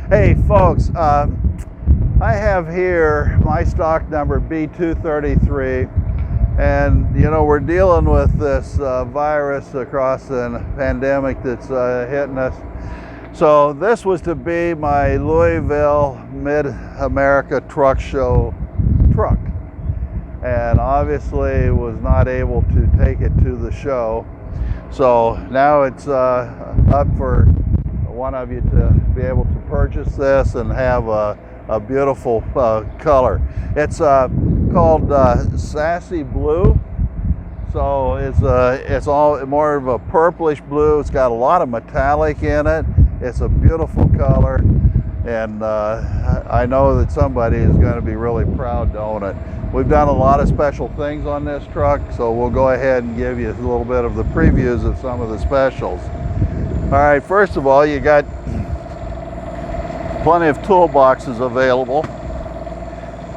Hey folks, I have here my stock number B233, and you know, we're dealing with this virus across the pandemic that's hitting us. So this was to be my Louisville Mid-America Truck Show truck, and obviously was not able to take it to the show. So now it's up for one of you to be able to purchase this and have a beautiful color. It's called Sassy Blue. So it's all more of a purplish blue. It's got a lot of metallic in it. It's a beautiful color, and I know that somebody is going to be really proud to own it. We've done a lot of special things on this truck, so we'll go ahead and give you a little bit of the previews of some of the specials. All right, first of all, you got plenty of toolboxes available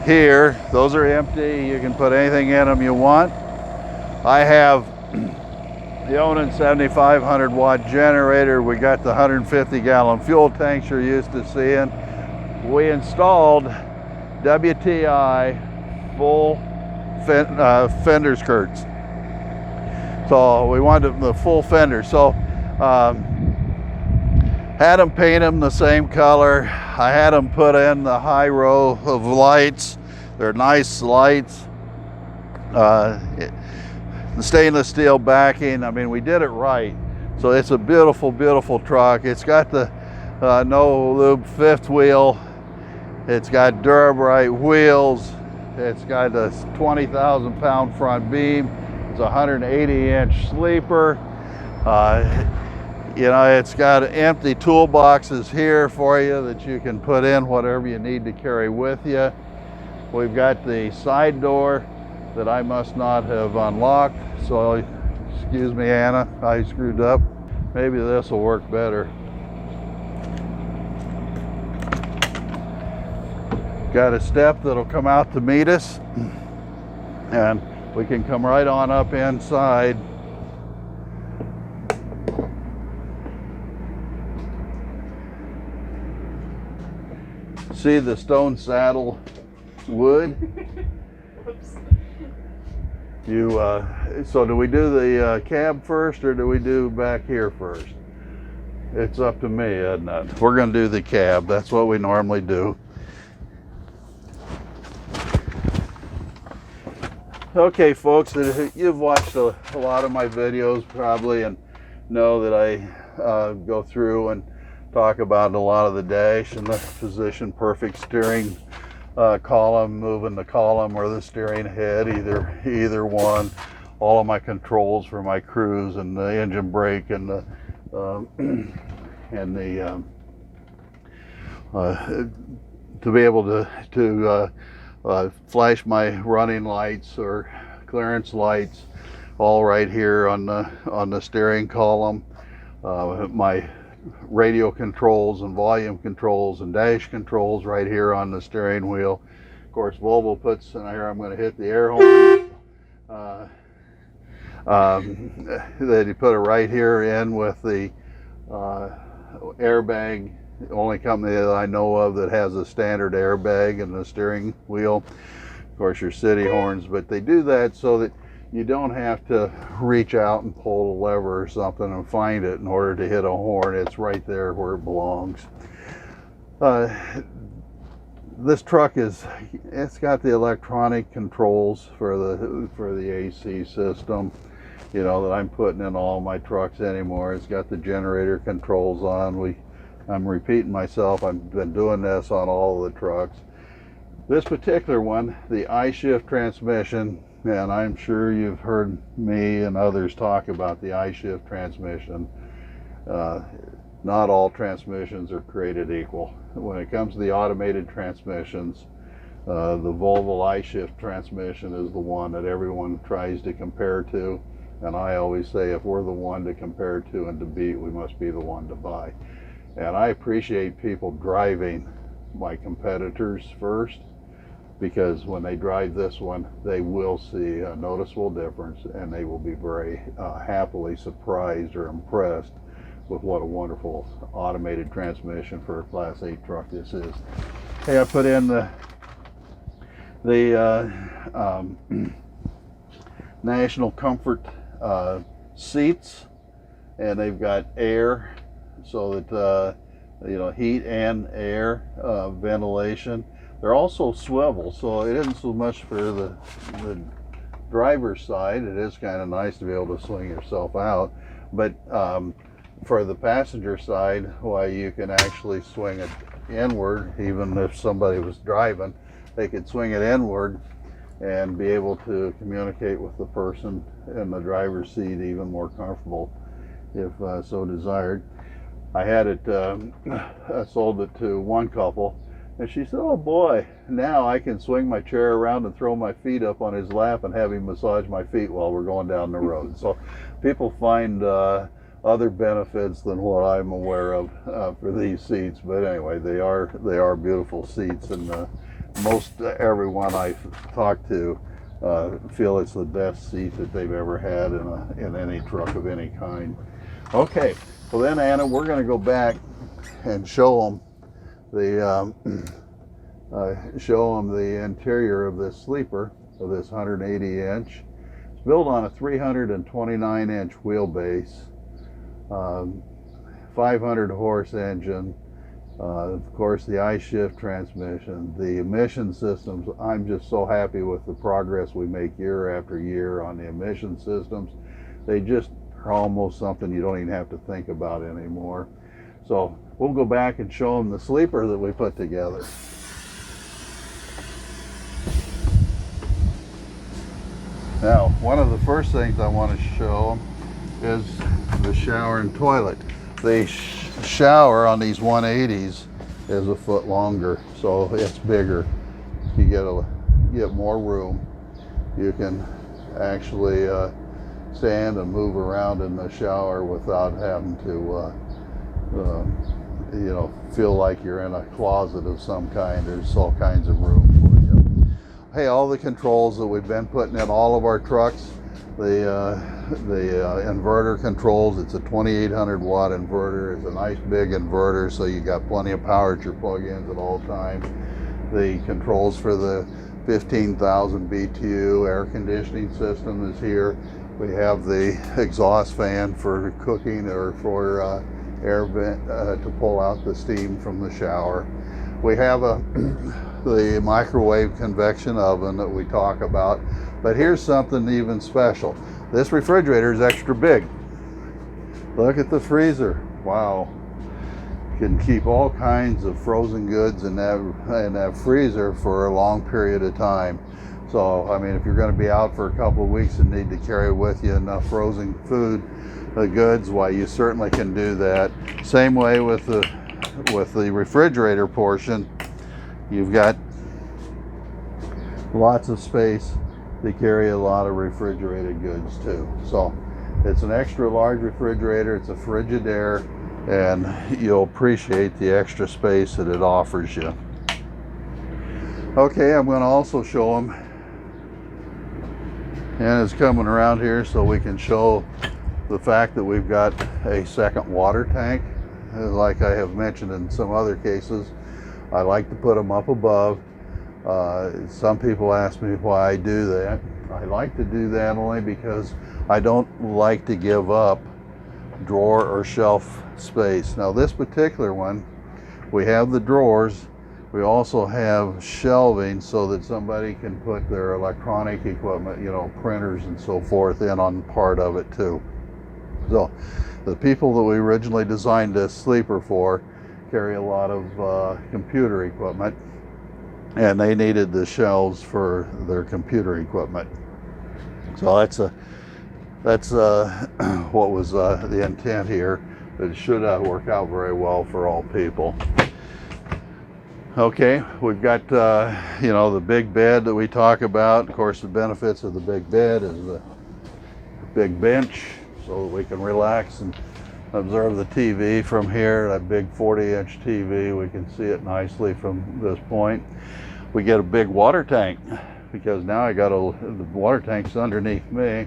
here. Those are empty. You can put anything in them you want. I have the Onan 7500 watt generator. We got the 150 gallon fuel tanks you're used to seeing. We installed WTI full fender skirts. So we wanted the full fender. So had them paint them the same color. I had them put in the high row of lights. They're nice lights. The stainless steel backing. I mean, we did it right. So it's a beautiful, beautiful truck. It's got the no lube fifth wheel. It's got Durabrite wheels. It's got a 20,000 pound front beam. It's a 180 inch sleeper. You know, it's got empty toolboxes here for you that you can put in whatever you need to carry with you. We've got the side door that I must not have unlocked. So, excuse me, Anna, I screwed up. Maybe this will work better. Got a step that'll come out to meet us, and we can come right on up inside. See the stone saddle wood? So do we do the cab first, or do we do back here first? It's up to me, isn't it? We're going to do the cab. That's what we normally do. Okay, folks, you've watched a lot of my videos probably and know that I go through and talk about a lot of the dash and the position perfect steering column, moving the column or the steering head, either one. All of my controls for my cruise and the engine brake and the to be able to flash my running lights or clearance lights, all right here on the steering column. My radio controls and volume controls and dash controls right here on the steering wheel. Of course, Volvo puts in here, I'm going to hit the air horn. That you put it right here in with the airbag. The only company that I know of that has a standard airbag in the steering wheel. Of course, your city horns, but they do that so that you don't have to reach out and pull a lever or something and find it in order to hit a horn. It's right there where it belongs. This truck it's got the electronic controls for the AC system, you know, that I'm putting in all my trucks anymore. It's got the generator controls on. I'm repeating myself. I've been doing this on all of the trucks. This particular one, the I-shift transmission, and I'm sure you've heard me and others talk about the I-shift transmission. Not all transmissions are created equal. When it comes to the automated transmissions, the Volvo I-shift transmission is the one that everyone tries to compare to, and I always say if we're the one to compare to and to beat, we must be the one to buy. And I appreciate people driving my competitors first, because when they drive this one, they will see a noticeable difference, and they will be very happily surprised or impressed with what a wonderful automated transmission for a Class 8 truck this is. Hey, I put in the National Comfort seats, and they've got air, so that you know, heat and air ventilation. They're also swivel, so it isn't so much for the driver's side. It is kind of nice to be able to swing yourself out, but for the passenger side, why, you can actually swing it inward. Even if somebody was driving, they could swing it inward and be able to communicate with the person in the driver's seat even more comfortable if so desired. I had it, I sold it to one couple, and she said, oh boy, now I can swing my chair around and throw my feet up on his lap and have him massage my feet while we're going down the road. So people find other benefits than what I'm aware of for these seats. But anyway, they are beautiful seats, and most everyone I've talked to feel it's the best seat that they've ever had in any truck of any kind. Okay, well then, Anna, we're going to go back and show them the interior of this sleeper, of this 180 inch. It's built on a 329 inch wheelbase, 500 horse engine, of course the I-shift transmission, the emission systems. I'm just so happy with the progress we make year after year on the emission systems. They just are almost something you don't even have to think about anymore. So we'll go back and show them the sleeper that we put together. Now, one of the first things I want to show them is the shower and toilet. The shower on these 180s is a foot longer, so it's bigger. You get more room. You can actually stand and move around in the shower without having to you know, feel like you're in a closet of some kind. There's all kinds of room for you. Hey, all the controls that we've been putting in all of our trucks, the inverter controls, it's a 2800 watt inverter. It's a nice big inverter, so you got plenty of power at your plug-ins at all times. The controls for the 15,000 BTU air conditioning system is here. We have the exhaust fan for cooking or for air vent to pull out the steam from the shower. We have the microwave convection oven that we talk about, but here's something even special. This refrigerator is extra big. Look at the freezer. Wow. You can keep all kinds of frozen goods in that freezer for a long period of time. So, I mean, if you're going to be out for a couple of weeks and need to carry with you enough frozen food, goods, why, you certainly can do that. Same way with the refrigerator portion. You've got lots of space to carry a lot of refrigerated goods too. So it's an extra large refrigerator. It's a Frigidaire, and you'll appreciate the extra space that it offers you. Okay, I'm going to also show them, and it's coming around here so we can show the fact that we've got a second water tank. Like I have mentioned in some other cases, I like to put them up above. Some people ask me why I do that. I like to do that only because I don't like to give up drawer or shelf space. Now this particular one, we have the drawers. We also have shelving so that somebody can put their electronic equipment, you know, printers and so forth, in on part of it too. So the people that we originally designed this sleeper for carry a lot of computer equipment, and they needed the shelves for their computer equipment. So that's what was the intent here. It should work out very well for all people. Okay, we've got you know, the big bed that we talk about. Of course, the benefits of the big bed is the big bench, so that we can relax and observe the TV from here. That big 40-inch TV, we can see it nicely from this point. We get a big water tank, because now the water tank's underneath me,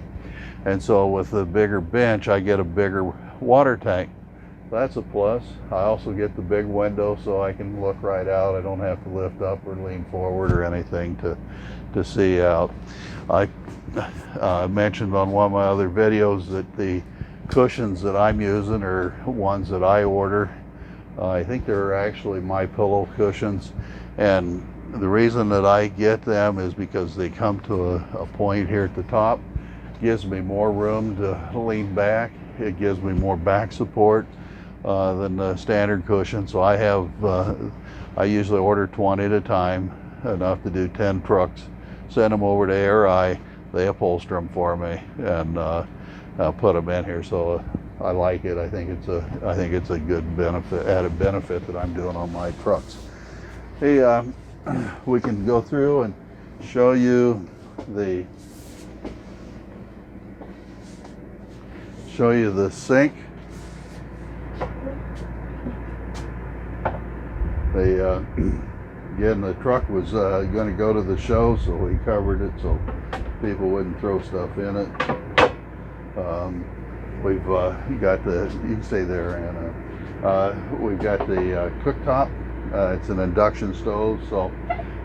and so with the bigger bench I get a bigger water tank. That's a plus. I also get the big window so I can look right out. I don't have to lift up or lean forward or anything to see out. I mentioned on one of my other videos that the cushions that I'm using are ones that I order. I think they're actually my pillow cushions, and the reason that I get them is because they come to a point here at the top. It gives me more room to lean back. It gives me more back support than the standard cushion. So I usually order 20 at a time, enough to do 10 trucks, send them over to ARI, they upholster them for me, and I'll put them in here. So I like it. I think it's a good benefit, added benefit that I'm doing on my trucks. Hey, we can go through and show you the sink. Again, the truck was going to go to the show, so we covered it so people wouldn't throw stuff in it. We've got the, you can stay there, Anna. We've got the cooktop. It's an induction stove, so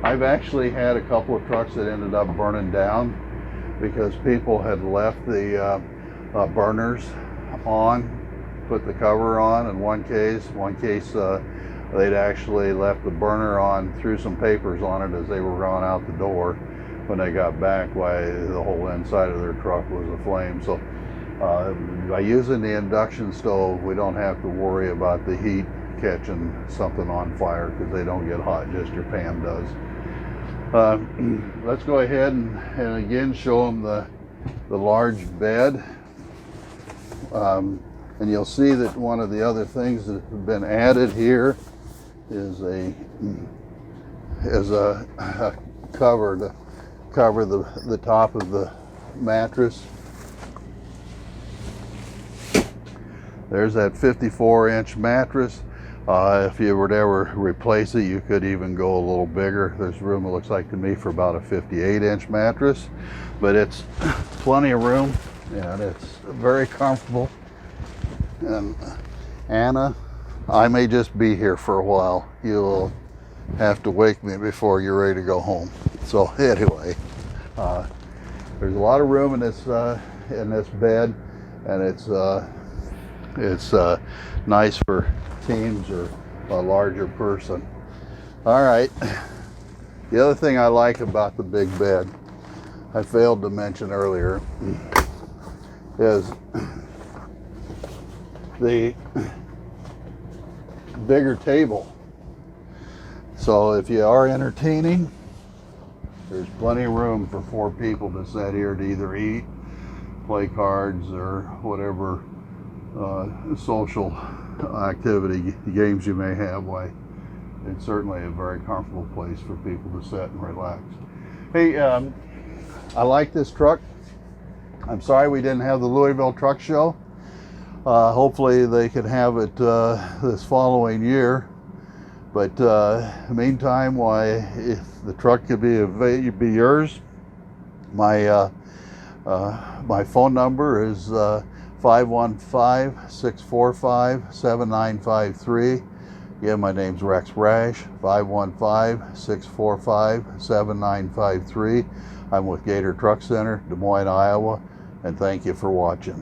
I've actually had a couple of trucks that ended up burning down because people had left the burners on, put the cover on. In one case they'd actually left the burner on, threw some papers on it as they were going out the door. When they got back, why the whole inside of their truck was aflame. So by using the induction stove, we don't have to worry about the heat catching something on fire, because they don't get hot, just your pan does. Let's go ahead and again show them the large bed. And you'll see that one of the other things that have been added here is a cover to cover the top of the mattress. There's that 54-inch mattress. If you were to ever replace it, you could even go a little bigger. There's room, it looks like to me, for about a 58-inch mattress, but it's plenty of room and it's very comfortable. And Anna, I may just be here for a while. You'll have to wake me before you're ready to go home. So anyway, there's a lot of room in this bed, and it's nice for teams or a larger person. All right. The other thing I like about the big bed, I failed to mention earlier, is the bigger table. So if you are entertaining, there's plenty of room for 4 people to sit here to either eat, play cards, or whatever social activity games you may have. Why, it's certainly a very comfortable place for people to sit and relax. Hey, I like this truck. I'm sorry we didn't have the Louisville Truck Show. Hopefully they could have it this following year. But meantime, why, if the truck could be yours, my phone number is 515-645-7953. Again, my name's Rex Rash, 515-645-7953. I'm with GATR Truck Center, Des Moines, Iowa, and thank you for watching.